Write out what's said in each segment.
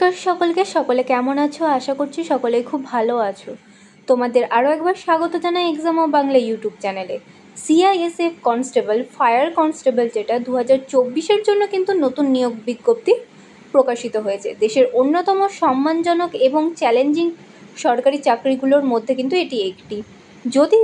নমস্কার সকলকে। সকলে কেমন আছো? আশা করছি সকলেই খুব ভালো আছো। তোমাদের আরও একবার স্বাগত জানাই এক্সাম ও বাংলা ইউটিউব চ্যানেলে। সিআইএসএফ কনস্টেবল, ফায়ার কনস্টেবল যেটা 2024-এর জন্য কিন্তু নতুন নিয়োগ বিজ্ঞপ্তি প্রকাশিত হয়েছে। দেশের অন্যতম সম্মানজনক এবং চ্যালেঞ্জিং সরকারি চাকরিগুলোর মধ্যে কিন্তু এটি একটি। যদি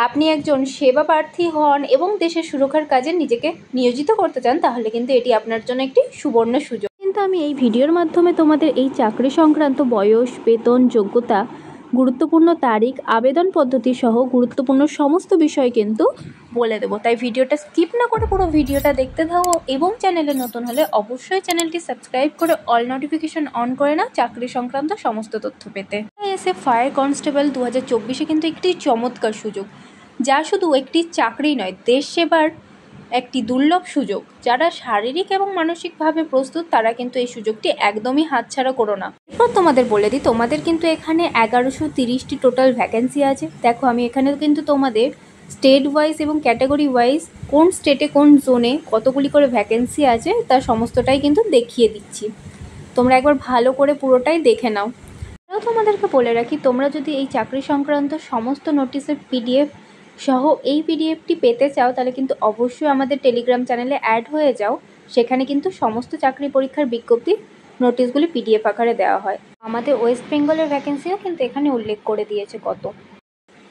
আপনি একজন সেবা প্রার্থী হন এবং দেশের সুরক্ষার কাজে নিজেকে নিয়োজিত করতে চান, তাহলে কিন্তু এটি আপনার জন্য একটি সুবর্ণ সুযোগ। কিন্তু আমি এই ভিডিওর মাধ্যমে তোমাদের এই চাকরি সংক্রান্ত বয়স, বেতন, যোগ্যতা, গুরুত্বপূর্ণ তারিখ, আবেদন পদ্ধতি সহ গুরুত্বপূর্ণ সমস্ত বিষয় কিন্তু বলে দেবো। তাই ভিডিওটা স্কিপ না করে পুরো ভিডিওটা দেখতে থাকো এবং চ্যানেলে নতুন হলে অবশ্যই চ্যানেলটি সাবস্ক্রাইব করে অল নোটিফিকেশন অন করে নাও চাকরি সংক্রান্ত সমস্ত তথ্য পেতে। সিআইএসএফ ফায়ার কনস্টেবল 2024-এ কিন্তু একটি চমৎকার সুযোগ, যা শুধু একটি চাকরি নয়, দেশ সেবার একটি দুর্লভ সুযোগ। যারা শারীরিক এবং মানসিকভাবে প্রস্তুত তারা কিন্তু এই সুযোগটি একদমই হাতছাড়া করো না। এরপর তোমাদের বলে দিই, তোমাদের কিন্তু এখানে 1130টি টোটাল ভ্যাকেন্সি আছে। দেখো, আমি এখানে কিন্তু তোমাদের স্টেট ওয়াইজ এবং ক্যাটাগরি ওয়াইজ কোন স্টেটে কোন জোনে কতগুলি করে ভ্যাকেন্সি আছে তার সমস্তটাই কিন্তু দেখিয়ে দিচ্ছি। তোমরা একবার ভালো করে পুরোটাই দেখে নাও। তাও তোমাদেরকে বলে রাখি, তোমরা যদি এই চাকরি সংক্রান্ত সমস্ত নোটিশের পিডিএফ সহ এই পিডিএফটি পেতে চাও, তাহলে কিন্তু অবশ্যই আমাদের টেলিগ্রাম চ্যানেলে অ্যাড হয়ে যাও। সেখানে কিন্তু সমস্ত চাকরি পরীক্ষার বিজ্ঞপ্তি নোটিশগুলি পিডিএফ আকারে দেওয়া হয়। আমাদের ওয়েস্ট বেঙ্গলের ভ্যাকেন্সিও কিন্তু এখানে উল্লেখ করে দিয়েছে কত,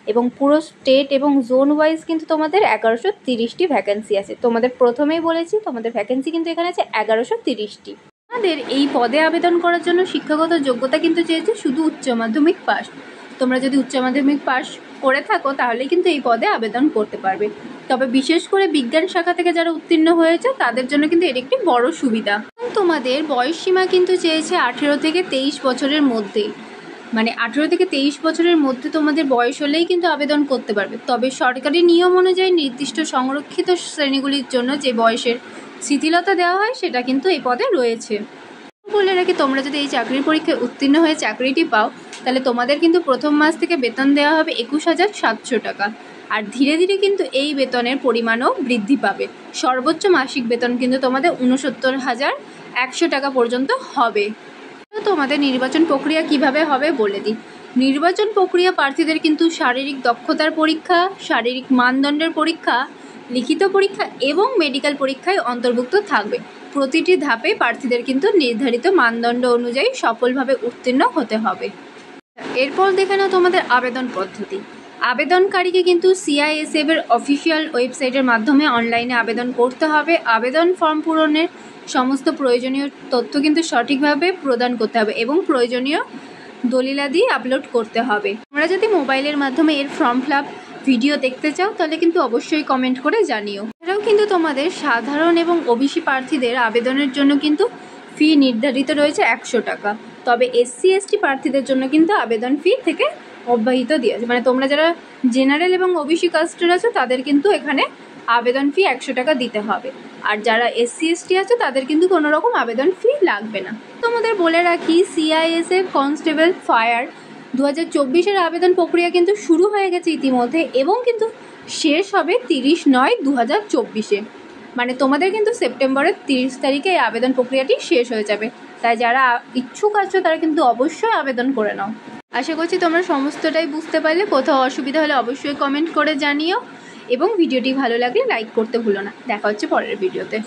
এবং পুরো স্টেট এবং জোন ওয়াইজ কিন্তু তোমাদের 1130টি ভ্যাকেন্সি আছে। তোমাদের প্রথমেই বলেছি, তোমাদের ভ্যাকেন্সি কিন্তু এখানে আছে 1130টি। আমাদের এই পদে আবেদন করার জন্য শিক্ষাগত যোগ্যতা কিন্তু চেয়েছে শুধু উচ্চ মাধ্যমিক পাস। তোমরা যদি উচ্চ মাধ্যমিক পাস করে থাকো তাহলে কিন্তু এই পদে আবেদন করতে পারবে। তবে বিশেষ করে বিজ্ঞান শাখা থেকে যারা উত্তীর্ণ হয়েছে তাদের জন্য কিন্তু এর একটি বড় সুবিধা। তোমাদের বয়স সীমা কিন্তু চেয়েছে 18 থেকে 23 বছরের মধ্যে, মানে 18 থেকে 23 বছরের মধ্যে তোমাদের বয়স হলেই কিন্তু আবেদন করতে পারবে। তবে সরকারি নিয়ম অনুযায়ী নির্দিষ্ট সংরক্ষিত শ্রেণীগুলির জন্য যে বয়সের শিথিলতা দেওয়া হয় সেটা কিন্তু এই পদে রয়েছে। বলে রাখি, তোমরা যদি এই চাকরির পরীক্ষায় উত্তীর্ণ হয়ে চাকরিটি পাও, তাহলে তোমাদের কিন্তু প্রথম মাস থেকে বেতন দেওয়া হবে 21,700 টাকা। আর ধীরে ধীরে কিন্তু এই বেতনের পরিমাণও বৃদ্ধি পাবে। সর্বোচ্চ মাসিক বেতন কিন্তু তোমাদের 69,100 টাকা পর্যন্ত হবে। তোমাদের নির্বাচন প্রক্রিয়া কিভাবে হবে বলে দিই। নির্বাচন প্রক্রিয়া প্রার্থীদের কিন্তু শারীরিক দক্ষতার পরীক্ষা, শারীরিক মানদণ্ডের পরীক্ষা, লিখিত পরীক্ষা এবং মেডিকেল পরীক্ষায় অন্তর্ভুক্ত থাকবে। প্রতিটি ধাপে প্রার্থীদের কিন্তু নির্ধারিত মানদণ্ড অনুযায়ী সফলভাবে উত্তীর্ণ হতে হবে। এরপর দেখে নাও তোমাদের আবেদন পদ্ধতি। আবেদনকারীকে কিন্তু সিআইএসএফ এর অফিসিয়াল ওয়েবসাইটের মাধ্যমে অনলাইনে আবেদন করতে হবে। আবেদন ফর্ম পূরণের সমস্ত প্রয়োজনীয় তথ্য কিন্তু সঠিকভাবে প্রদান করতে হবে এবং প্রয়োজনীয় দলিলাদি আপলোড করতে হবে। তোমরা যদি মোবাইলের মাধ্যমে এর ফর্ম ফিল আপ ভিডিও দেখতে চাও তাহলে কিন্তু অবশ্যই কমেন্ট করে জানিও। এছাড়াও কিন্তু তোমাদের সাধারণ এবং ওবিসি প্রার্থীদের আবেদনের জন্য কিন্তু ফি নির্ধারিত রয়েছে 100 টাকা। তবে এসসি এসটি প্রার্থীদের জন্য কিন্তু আবেদন ফি থেকে অব্যাহত দিয়েছে। মানে তোমরা যারা জেনারেল এবং ওবিসি কাস্টের আছো তাদের কিন্তু এখানে আবেদন ফি 100 টাকা দিতে হবে। আর যারা এসসি এসটি আছে তাদের কিন্তু কোনো রকম আবেদন ফি লাগবে না। তোমাদের বলে রাখি, সিআইএসএফ কনস্টেবল ফায়ার 2024-এর আবেদন প্রক্রিয়া কিন্তু শুরু হয়ে গেছে ইতিমধ্যে এবং কিন্তু শেষ হবে 30/9/2024-এ। মানে তোমাদের কিন্তু সেপ্টেম্বরের 30 তারিখে এই আবেদন প্রক্রিয়াটি শেষ হয়ে যাবে। তাই যারা ইচ্ছুক আছো তারা কিন্তু অবশ্যই আবেদন করে নাও। আশা করছি তোমরা সমস্তটাই বুঝতে পারলে। কোথাও অসুবিধা হলে অবশ্যই কমেন্ট করে জানিও এবং ভিডিওটি ভালো লাগলে লাইক করতে ভুলো না। দেখা হচ্ছে পরের ভিডিওতে।